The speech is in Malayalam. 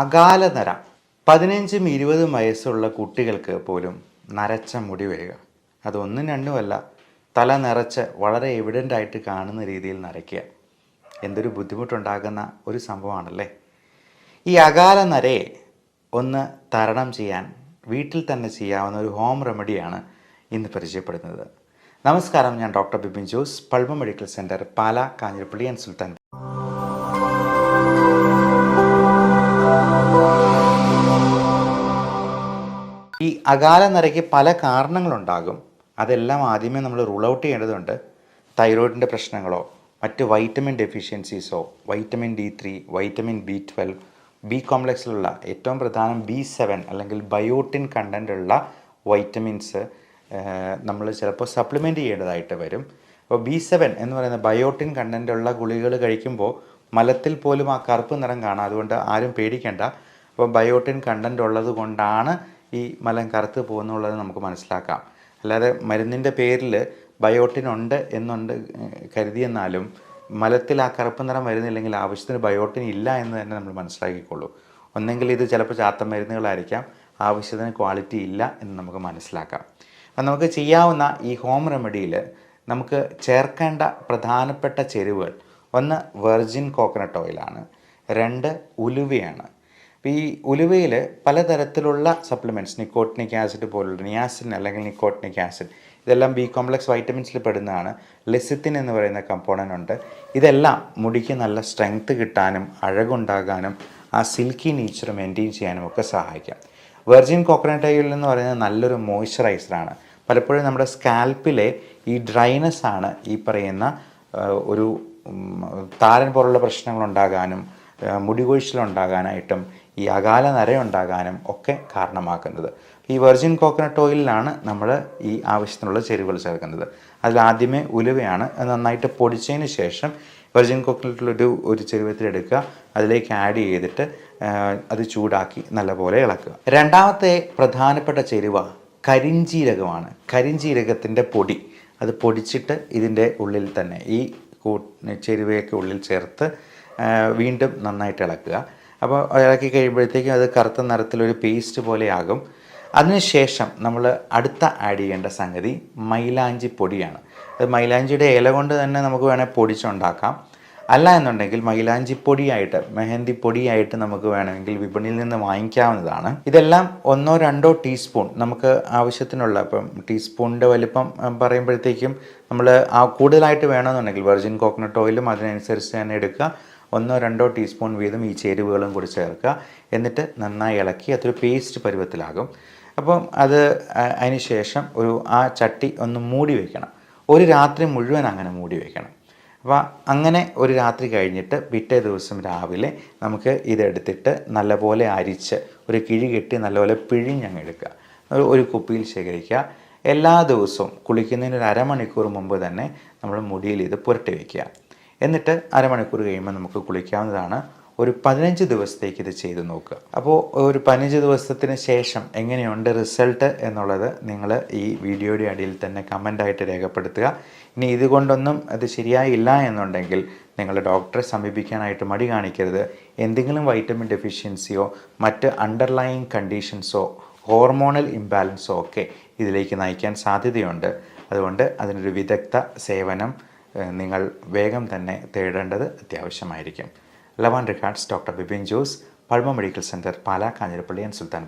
അകാല നര 15-20 വയസ്സുള്ള കുട്ടികൾക്ക് പോലും നരച്ച മുടി വരിക. അതൊന്നും രണ്ടുമല്ല, തല നിറച്ച് വളരെ എവിഡൻ്റ് ആയിട്ട് കാണുന്ന രീതിയിൽ നരയ്ക്കുക. എന്തൊരു ബുദ്ധിമുട്ടുണ്ടാകുന്ന ഒരു സംഭവമാണല്ലേ. ഈ അകാല നരയെ ഒന്ന് തരണം ചെയ്യാൻ വീട്ടിൽ തന്നെ ചെയ്യാവുന്ന ഒരു ഹോം റെമഡിയാണ് ഇന്ന് പരിചയപ്പെടുന്നത്. നമസ്കാരം, ഞാൻ doctor Bipin Jose, Pulma medical centre, Pala, Kanjirappally and Sulthan. ഈ അകാല നരയ്ക്ക് പല കാരണങ്ങളുണ്ടാകും. അതെല്ലാം ആദ്യമേ നമ്മൾ റൂൾ ഔട്ട് ചെയ്യേണ്ടതുണ്ട്. തൈറോയിഡിൻ്റെ പ്രശ്നങ്ങളോ മറ്റ് വൈറ്റമിൻ ഡെഫിഷ്യൻസീസോ, vitamin D3, vitamin B12, B കോംപ്ലക്സിലുള്ള ഏറ്റവും പ്രധാനം B7 അല്ലെങ്കിൽ ബയോട്ടിൻ കണ്ടൻ്റുള്ള വൈറ്റമിൻസ് നമ്മൾ ചിലപ്പോൾ സപ്ലിമെൻ്റ് ചെയ്യേണ്ടതായിട്ട് വരും. അപ്പോൾ B7 എന്ന് പറയുന്ന ബയോട്ടിൻ കണ്ടൻ്റുള്ള ഗുളികകൾ കഴിക്കുമ്പോൾ മലത്തിൽ പോലും ആ കറുപ്പ് നിറം കാണാം. അതുകൊണ്ട് ആരും പേടിക്കേണ്ട. അപ്പോൾ ബയോട്ടിൻ കണ്ടൻ്റ് ഉള്ളത് കൊണ്ടാണ് ഈ മലം കറുത്ത് പോകുന്നുള്ളത് നമുക്ക് മനസ്സിലാക്കാം. അല്ലാതെ മരുന്നിൻ്റെ പേരിൽ ബയോട്ടിൻ ഉണ്ട് എന്നുണ്ട് കരുതിയെന്നാലും മലത്തിൽ ആ കറുപ്പ് നിറം വരുന്നില്ലെങ്കിൽ ആവശ്യത്തിന് ബയോട്ടിൻ ഇല്ല എന്ന് തന്നെ നമ്മൾ മനസ്സിലാക്കിക്കൊള്ളൂ. ഒന്നെങ്കിൽ ഇത് ചിലപ്പോൾ ചാത്ത മരുന്നുകളായിരിക്കാം, ആവശ്യത്തിന് ക്വാളിറ്റി ഇല്ല എന്ന് നമുക്ക് മനസ്സിലാക്കാം. അപ്പം നമുക്ക് ചെയ്യാവുന്ന ഈ ഹോം റെമഡിയിൽ നമുക്ക് ചേർക്കേണ്ട പ്രധാനപ്പെട്ട ചേരുവകൾ: ഒന്ന് വെർജിൻ കോക്കനട്ട് ഓയിലാണ്, 2 ഉലുവയാണ്. അപ്പോൾ ഈ ഉലുവയിൽ പലതരത്തിലുള്ള സപ്ലിമെൻറ്റ്സ്, നിക്കോട്ടിനിക് ആസിഡ് പോലുള്ള നിയാസിൻ അല്ലെങ്കിൽ നിക്കോട്ടിനിക് ആസിഡ്, ഇതെല്ലാം ബി കോംപ്ലക്സ് വൈറ്റമിൻസിൽ പെടുന്നതാണ്. ലെസിത്തിൻ എന്ന് പറയുന്ന കമ്പോണൻ്റ് ഉണ്ട്. ഇതെല്ലാം മുടിക്ക് നല്ല സ്ട്രെങ്ത് കിട്ടാനും അഴകുണ്ടാകാനും ആ സിൽക്കി നേച്ചർ മെയിൻറ്റെയിൻ ചെയ്യാനും ഒക്കെ സഹായിക്കാം. വെർജിൻ കോക്കനട്ട് ഓയിൽ എന്ന് പറയുന്നത് നല്ലൊരു മോയ്സ്ചറൈസറാണ്. പലപ്പോഴും നമ്മുടെ സ്കാൽപ്പിലെ ഈ ഡ്രൈനെസ് ആണ് ഈ പറയുന്ന ഒരു താരൻ പോലുള്ള പ്രശ്നങ്ങളുണ്ടാകാനും മുടികൊഴിച്ചിലുണ്ടാകാനായിട്ടും ഈ അകാല നരയുണ്ടാകാനും ഒക്കെ കാരണമാക്കുന്നത്. ഈ വെർജിൻ കോക്കനട്ട് ഓയിലിലാണ് നമ്മൾ ഈ ആവശ്യത്തിനുള്ള ചേരുവകൾ ചേർക്കുന്നത്. അതിലാദ്യമേ ഉലുവയാണ്. നന്നായിട്ട് പൊടിച്ചതിന് ശേഷം വെർജിൻ കോക്കനട്ടിലൊരു ചെരുവത്തിലെടുക്കുക, അതിലേക്ക് ആഡ് ചെയ്തിട്ട് അത് ചൂടാക്കി നല്ലപോലെ ഇളക്കുക. രണ്ടാമത്തെ പ്രധാനപ്പെട്ട ചേരുവ കരിഞ്ജീരകമാണ്. കരിഞ്ജീരകത്തിൻ്റെ പൊടി, അത് പൊടിച്ചിട്ട് ഇതിൻ്റെ ഉള്ളിൽ തന്നെ ഈ ചേരുവയൊക്കെ ഉള്ളിൽ ചേർത്ത് വീണ്ടും നന്നായിട്ട് ഇളക്കുക. അപ്പോൾ ഇളക്കി കഴിയുമ്പോഴത്തേക്കും അത് കറുത്ത നിറത്തിലൊരു പേസ്റ്റ് പോലെയാകും. അതിനുശേഷം നമ്മൾ അടുത്ത ആഡ് ചെയ്യേണ്ട സംഗതി മൈലാഞ്ചി പൊടിയാണ്. അത് മൈലാഞ്ചിയുടെ ഇല കൊണ്ട് തന്നെ നമുക്ക് വേണമെങ്കിൽ പൊടിച്ചുണ്ടാക്കാം. അല്ല എന്നുണ്ടെങ്കിൽ മൈലാഞ്ചി പൊടിയായിട്ട്, മെഹന്തി പൊടിയായിട്ട് നമുക്ക് വേണമെങ്കിൽ വിപണിയിൽ നിന്ന് വാങ്ങിക്കാവുന്നതാണ്. ഇതെല്ലാം 1-2 ടീസ്പൂൺ നമുക്ക് ആവശ്യത്തിനുള്ള, ഇപ്പം ടീസ്പൂണിൻ്റെ വലിപ്പം പറയുമ്പോഴത്തേക്കും നമ്മൾ കൂടുതലായിട്ട് വേണമെന്നുണ്ടെങ്കിൽ വെർജിൻ കോക്കനട്ട് ഓയിലും അതിനനുസരിച്ച് തന്നെ എടുക്കുക. 1-2 ടീസ്പൂൺ വീതം ഈ ചേരുവകളും കൂടി ചേർക്കുക. എന്നിട്ട് നന്നായി ഇളക്കി അതൊരു പേസ്റ്റ് പരുവത്തിലാകും. അപ്പം അതിന് ശേഷം ആ ചട്ടി ഒന്ന് മൂടി വയ്ക്കണം. ഒരു രാത്രി മുഴുവൻ അങ്ങനെ മൂടി വയ്ക്കണം. അപ്പോൾ അങ്ങനെ ഒരു രാത്രി കഴിഞ്ഞിട്ട് പിറ്റേ ദിവസം രാവിലെ നമുക്ക് ഇതെടുത്തിട്ട് നല്ലപോലെ അരിച്ച് ഒരു കിഴി കെട്ടി നല്ലപോലെ പിഴിഞ്ഞങ്ങ് എടുക്കുക. ഒരു കുപ്പിയിൽ ശേഖരിക്കുക. എല്ലാ ദിവസവും കുളിക്കുന്നതിന് ഒരു അരമണിക്കൂർ മുമ്പ് തന്നെ നമ്മൾ മുടിയിൽ ഇത് പുരട്ടി വയ്ക്കുക. എന്നിട്ട് അരമണിക്കൂർ കഴിയുമ്പോൾ നമുക്ക് കുളിക്കാവുന്നതാണ്. ഒരു 15 ദിവസത്തേക്ക് ഇത് ചെയ്ത് നോക്കുക. അപ്പോൾ ഒരു 15 ദിവസത്തിന് ശേഷം എങ്ങനെയുണ്ട് റിസൾട്ട് എന്നുള്ളത് നിങ്ങൾ ഈ വീഡിയോയുടെ അടിയിൽ തന്നെ കമൻ്റായിട്ട് രേഖപ്പെടുത്തുക. ഇനി ഇതുകൊണ്ടൊന്നും അത് ശരിയായില്ല എന്നുണ്ടെങ്കിൽ നിങ്ങൾ ഡോക്ടറെ സമീപിക്കാനായിട്ട് മടി കാണിക്കരുത്. എന്തെങ്കിലും വൈറ്റമിൻ ഡെഫിഷ്യൻസിയോ മറ്റ് അണ്ടർലൈയിങ് കണ്ടീഷൻസോ ഹോർമോണൽ ഇംബാലൻസോ ഒക്കെ ഇതിലേക്ക് നയിക്കാൻ സാധ്യതയുണ്ട്. അതുകൊണ്ട് അതിനൊരു വിദഗ്ധ സേവനം നിങ്ങൾ വേഗം തന്നെ തേടേണ്ടത് അത്യാവശ്യമായിരിക്കും. Love and regards, doctor Bipin Jose, Pulma medical centre, Pala, Kanjirappally and Sultan.